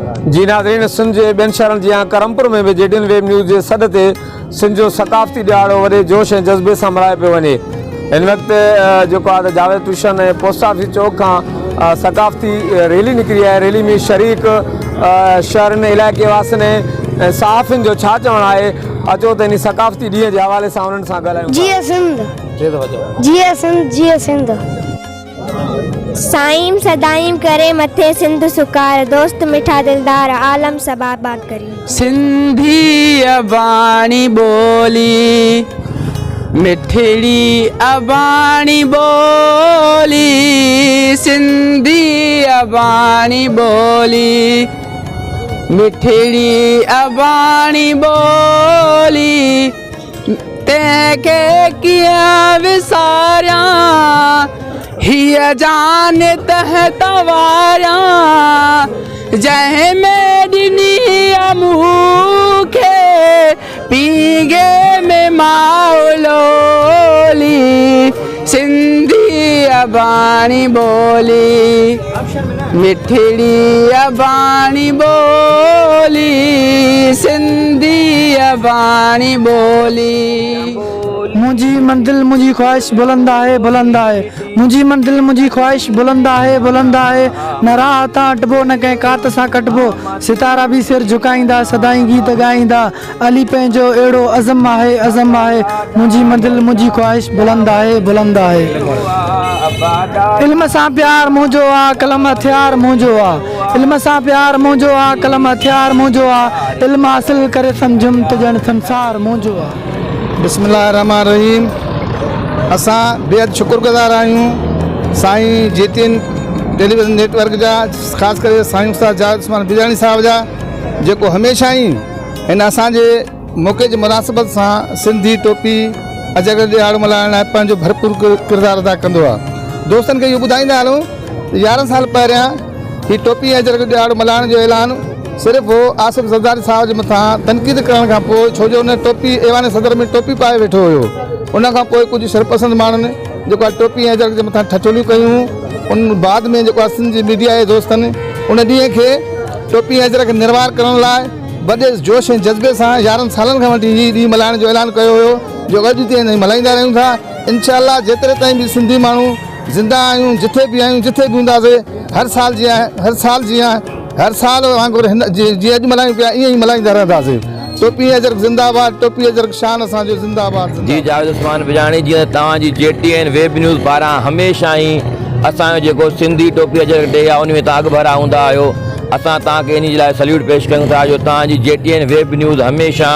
जी नाज़रीन, सिंध जे ॿियनि शहरनि जीअं करमपुर में बि JTN वेब न्यूज़ जे सॾ ते सिंध जो सक़ाफ़ती ॾियारो वॾे जोश ऐं जज़्बे सां मल्हायो पियो वञे। हिन वक़्तु जेको आहे जावेद ट्यूशन ऐं पोस्ट ऑफिस चौक खां सक़ाफ़ती रैली निकिरी आहे। रैली में शरीक शहरनि इलाइक़े वासियुनि ऐं सहाफ़ियुनि जो छा चवणु आहे, अचो त इन सक़ाफ़ती ॾींहं जे हवाले सां उन्हनि सां ॻाल्हायूं। जीअं सिंध साईं सदाईं करे मथे सिंध सुकार, दोस्त मिठा दिलदार आलम सब आबाद करी। सिंधी अबाणी बोली मिठड़ी अबाणी बोली, सिंधी अबाणी बोली मिठड़ी अबाणी बोली, तैके किया विसारिया हिया जान तह तवारा, जह में दिनी अमूखे पीगे में माउलोली, सिंधी अबाणी बोली मिठड़ी अबाणी बोली, सिंधी अबाणी बोली। मुझी मंजिल मुझी ख्वाहिश बुलंद है बुलंद है, मुझी मंजिल मुझी ख्वाहिश बुलंद है बुलंद है, न राह तां अटबो न कंहिं कात सां कटबो, सितारा भी सिर झुकाईंदा सदाई गीत गाईंदा, अली पंहिंजो अहिड़ो अज़म आहे अज़म आहे, मुझी मंजिल मुझी ख्वाहिश बुलंद है बुलंद है। इल्म सां प्यार मुंहिंजो आ कलम हथियार मुंहिंजो आ, इल्म सां प्यार मुंहिंजो आ कलम हथियार मुंहिंजो आ, इल्म हासिल करे सम्झुमि त ॼण संसार मुंहिंजो आ। बिस्मिल्लाहिर्रहमानिर्रहीम। असां बेहद शुक्रगुज़ार आहियूं साईं JTN टेलीविज़न नेटवर्क जा, ख़ासि करे साईं उस्ताद जावेद उस्मान बिजाणी साहब जा, जेको हमेशह ई हिन असांजे मौक़े जी मुनासिबत सां सिंधी टोपी अजगर ॾियारो मल्हाइण लाइ पंहिंजो भरपूर किरदारु अदा कंदो आहे। दोस्तनि खे इहो ॿुधाईंदा हलूं 11 साल पहिरियां हीअ टोपी ऐं अजगर ॾियारो मल्हाइण जो ऐलान सिर्फ़ु वो आसिफ़ ज़रदारी साहब जे मथां तनक़ीद करण खां पोइ, छो जो उन टोपी ऐवान सदर में टोपी पाए वेठो हुयो, उन खां पोइ कुझु शरपसंद माण्हुनि जेको आहे टोपी ऐं अजगर जे मथां ठचोलियूं कयूं, उन बाद में जेको आहे सिंध जी मीडिया जे दोस्तनि उन ॾींहं खे टोपी ऐं अजगर खे निर्वार करण लाइ वॾे जोश ऐं जज़्बे सां 11 सालनि खां वठी हीअ ॾींहुं मल्हाइण जो ऐलान कयो हुयो, जो अॼु ताईं मल्हाईंदा रहूं था। इंशाअल्लाह जेतिरे ताईं बि सिंधी माण्हू ज़िंदा आहियूं, जिथे बि आहियूं, जिथे बि हूंदासीं, हर साल वांगुरु जीअं अॼु मल्हायूं पिया ईअं ई मल्हाईंदा रहंदासीं। टोपी अजरक जिंदाबाद, टोपी अजरक शान असांजो जिंदाबाद। जी जावेद उस्मान बिजाणी, जीअं तव्हांजी JTN वेब न्यूज़ पारां हमेशह ई असांजो जेको सिंधी टोपी अजरक डे आहे उन में तव्हां अॻु भरा हूंदा आहियो, असां तव्हांखे इन जे लाइ सल्यूट पेश कयूं था जो तव्हांजी JTN वेब न्यूज़ हमेशह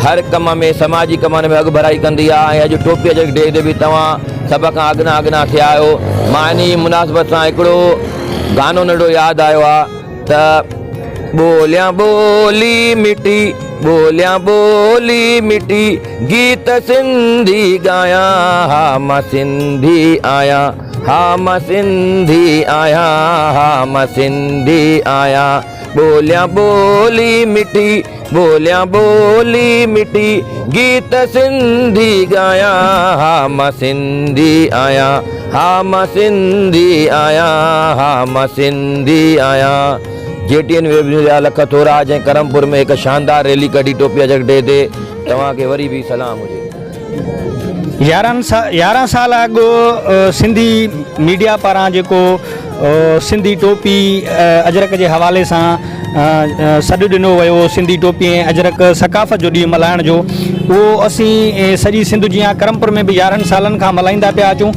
हर कम में समाजी कमनि में अॻु भराई कंदी आहे, ऐं अॼु टोपी अजरक डे ते बि तव्हां सभ खां अॻिना थिया आहियो। मां इन मुनासिबत सां हिकिड़ो गानो नंढो यादि आयो आहे त बोलियां बोली मिटी, बोलियां बोली मिटी, गीत सिंधी गायां, हा मां सिंधी आहियां, हा मां सिंधी आहियां, हा मां सिंधी आहियां। बोलियां बोली मिटी, बोलियां बोली मिटी, गीत सिंधी गायां, हा मां सिंधी आहियां, हा मां सिंधी आहियां, हा मां सिंधी आहियां। JTN वेब न्यूज़ जा लख थोरा, जंहिं करमपुर में हिकु शानदार रैली कढी टोपी अजरक डे ते, तव्हांखे वरी बि सलाम हुजे। 11 साल अॻु सिंधी मीडिया पारां जेको सिंधी टोपी अजरक जे हवाले सां सॾु ॾिनो वियो, सिंधी टोपी ऐं अजरक सक़ाफ़त जो ॾींहुं मल्हाइण जो, उहो असीं सॼी सिंध जीअं करमपुर में बि 11 सालनि खां मल्हाईंदा पिया अचूं।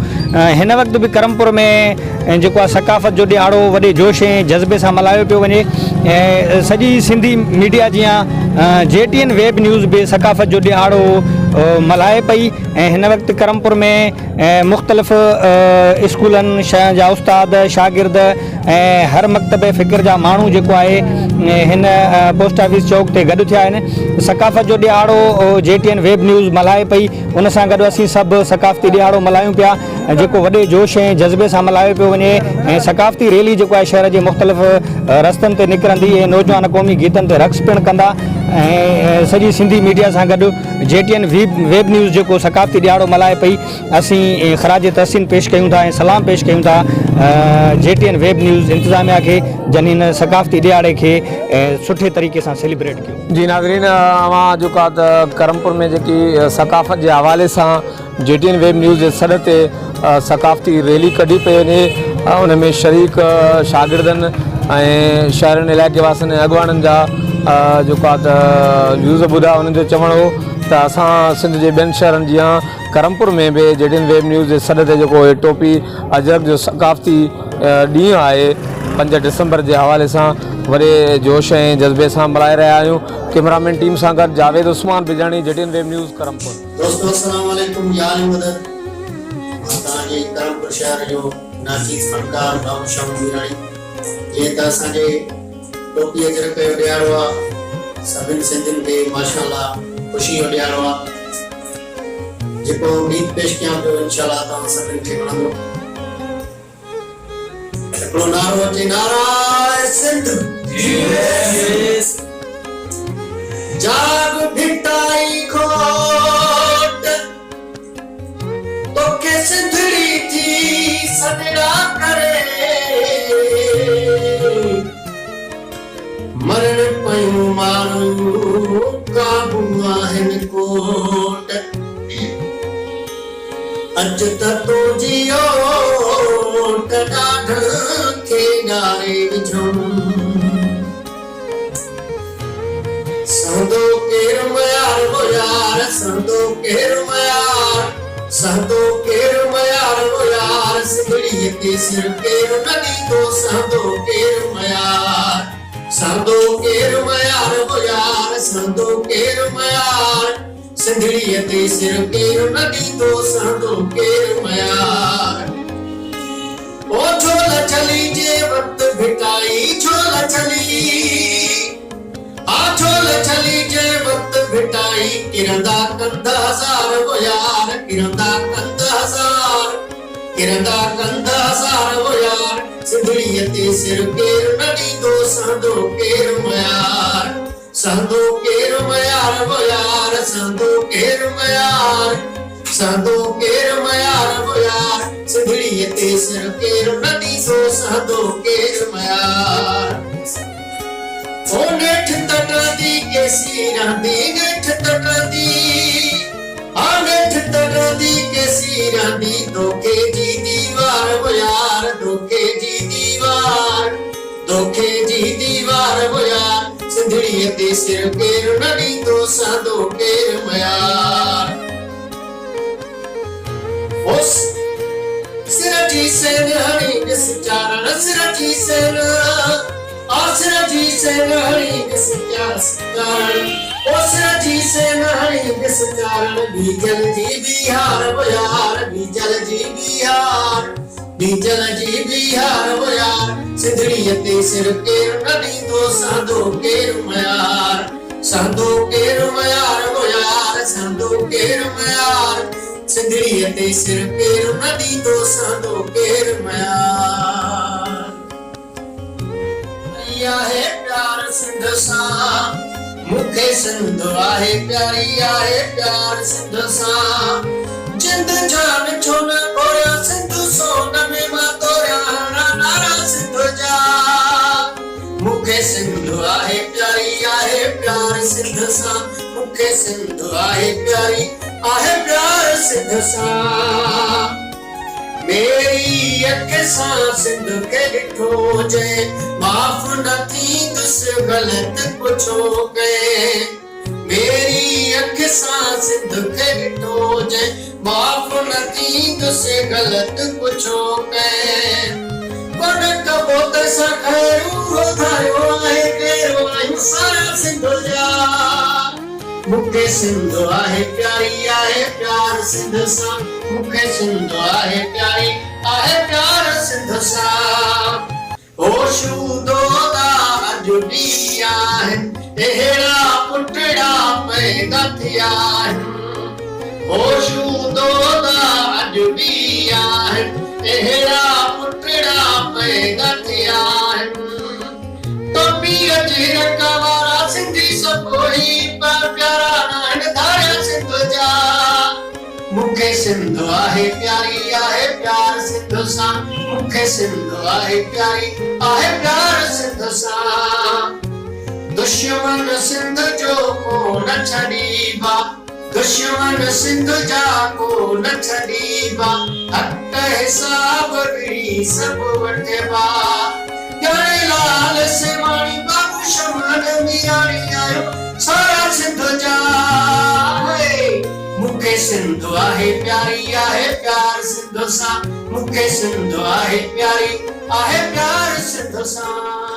हिन वक़्तु बि करमपुर में जेको आहे सक़ाफ़त जो ॾियारो वॾे जोश ऐं जज़्बे सां मल्हायो पियो वञे, ऐं सॼी सिंधी मीडिया जीअं JTN वेब न्यूज़ बि सक़ाफ़त जो ॾियारो मल्हाए पई, ऐं हिन वक़्तु करमपुर में मुख़्तलिफ़ स्कूलनि जा उस्ताद शागिर्द ऐं हर मकतब फ़िक्र जा माण्हू जेको आहे हिन पोस्ट ऑफिस चौक ते गॾु थिया आहिनि। सक़ाफ़त जो ॾियारो JTN वेब न्यूज़ मल्हाए पई, उन सां गॾु असीं सभु सक़ाफ़ती ॾियारो मल्हायूं पिया, जेको वॾे जोश ऐं जज़्बे सां मल्हायो पियो वञे ऐं सकाफ़ती रैली जेको आहे शहर जे मुख़्तलिफ़ रस्तनि ते निकिरंदी ऐं नौजवान क़ौमी गीतनि ते रक़्स पिणु कंदा ऐं सॼी सिंधी मीडिया सां गॾु JTN वेब न्यूज़ जेको सकाफ़ती ॾियारो मल्हाए पई असीं ख़राज तहसीन पेश कयूं था ऐं सलाम पेश कयूं था JTN वेब न्यूज़ इंतिज़ामिया खे जन हिन सकाफ़ती ॾियारे खे सुठे तरीक़े सां सेलिब्रेट कयो। जी नाज़रीन, अवां जेको आहे त करमपुर में जेकी सकाफ़त जे हवाले सां JTN वेब न्यूज़ जे सॾ ते सकाफ़ती रैली कढी पई वञे, उन में शरीक शागिर्दनि ऐं शहरनि इलाइक़े वासियुनि ऐं अॻुवाणनि जा जेको आहे त व्यूज़ ॿुधा। उन्हनि जो चवणु हो त असां सिंध जे ॿियनि शहरनि जीअं करमपुर में बि JTN वेब न्यूज़ जे सॾ ते जेको टोपी अजरक जो सकाफ़ती ॾींहुं आहे 5 डिसंबर जे हवाले सां वॾे जोश ऐं जज़्बे सां मल्हाए रहिया आहियूं। कैमरामैन टीम सां गॾु Javed Usman Bijani, JTN web news Karampur. दोस्तों अस्सलाम वालेकुम, यार मदद असांजे करमपुर शहर जो नाचीज़ फनकार बाबू शाह बिराणी जीअं त असांजे टोपी अजरक जो ॾियारो आहे, सभिनि सिंधियुनि खे माशाअल्लाह ख़ुशी जो ॾियारो आहे। जेको गीत पेश कयां पियो इंशाअल्लाह तव्हां सभिनि खे वणंदो। हिकिड़ो नारो अचे, नारा सिंध जाग भिटाई खोट तोखे सिंधड़ी थी सदड़ा करे मरण पयूं माण्हू काबू आहिनि कोट अज त तो जियो ॾाढ खे ॻारे विझूं संदो केर मयार वो यार, संदो केर मयार, संदो केर मयार वो यार, सिंधड़ी ते सिर केर नदी तो संदो केर मयार, संदो केर मयार वो यार, संदो केर मयार, सिंधड़ी ते सिर केर नदी तो संदो केर मयार। ओ छोला चली जे वक्त भिटाई छोला चली, छोल चली जे वक्त भिटाई किरंदा कंध हज़ार वो यार, किरंदा कंध हज़ार, किरंदा कंध हज़ार वो यार, सिंधड़ी ते सिर केर नदी दो संदो केर मयार, संदो केर मयार वो यार, संदो केर मयार, संदो केर मयार वो यार, सिंधड़ी ते सिर केर नदी दो संदो केर मयार। ओ नेठ तटदी केसी रंदी, नेठ तटदी आ नेठ तटदी केसी रंदी, धोखे जी दीवार वो यार, धोखे जी दीवार, धोखे जी दीवार वो यार, सिंधड़ी ते सिर केर नदी तो संदो केर मयार। ओस सिरजी सेन हरी दिस चारण, सिरजी सेन आसरजी से नहरी दिस चारण, ओसरजी से नहरी दिस चारण, बीजल जी बिहार वो यार, बीजल जी बिहार, बीजल जी बिहार वो यार, सिंधड़ी ते सिर केर नदी तो संदो केर मयार, संदो केर मयार वो यार, संदो केर मयार, सिंधड़ी ते सिर केर नदी तो संदो केर मयार। आहे प्यार सिंध सां मूंखे सिंध आहे प्यारी आहे प्यार सिंध सां, जिंद जान छो न खोया सिंध सोन में मां तोरिया नारा सिंध जा, मूंखे सिंध आहे प्यारी आहे प्यार सिंध सां, मूंखे सिंध आहे प्यारी आहे प्यार सिंध सां। मेरी अख सां सिंध खे ॾिठो जे माफ़ न थींदुसि ग़लत कुझो कए, मेरी अख सां सिंध खे ॾिठो जे माफ़ न थींदुसि ग़लत कुझो कए, कोन कबो त सां खैरू धायो आहे कहिड़ो आहियूं सारा सिंध जा, मूंखे सिंध आहे प्यारी आहे प्यार सिंध सां, मूंखे सिंध आहे प्यारी आहे प्यार सिंध सां। होशू दोदा अॼु बि आहिनि अहिड़ा पुटड़ा पैदा थिया आहिनि, होशू दोदा अॼु बि आहिनि अहिड़ा पुटड़ा पैदा थिया आहिनि टोपी अजरक वारा सिंधी सभोई पर प्यारा नान धारिया सिंध जा मूंखे सिंध आहे प्यारी आहे प्यार सिंध सां मूंखे सिंध आहे प्यारी आहे प्यार सिंध सां दुश्मन सिंध जो को न छॾीबा दुश्मन सिंध जा को न छॾीबा हक़ हिसाब बि सभु वठिबा ॼाणे लाल सेवाणी बाबू शमन मियाणी आयो सारा सिंध जा मूंखे सिंध आहे प्यारी आहे प्यार सिंध सां मूंखे सिंध आहे प्यारी आहे प्यार सिंध सां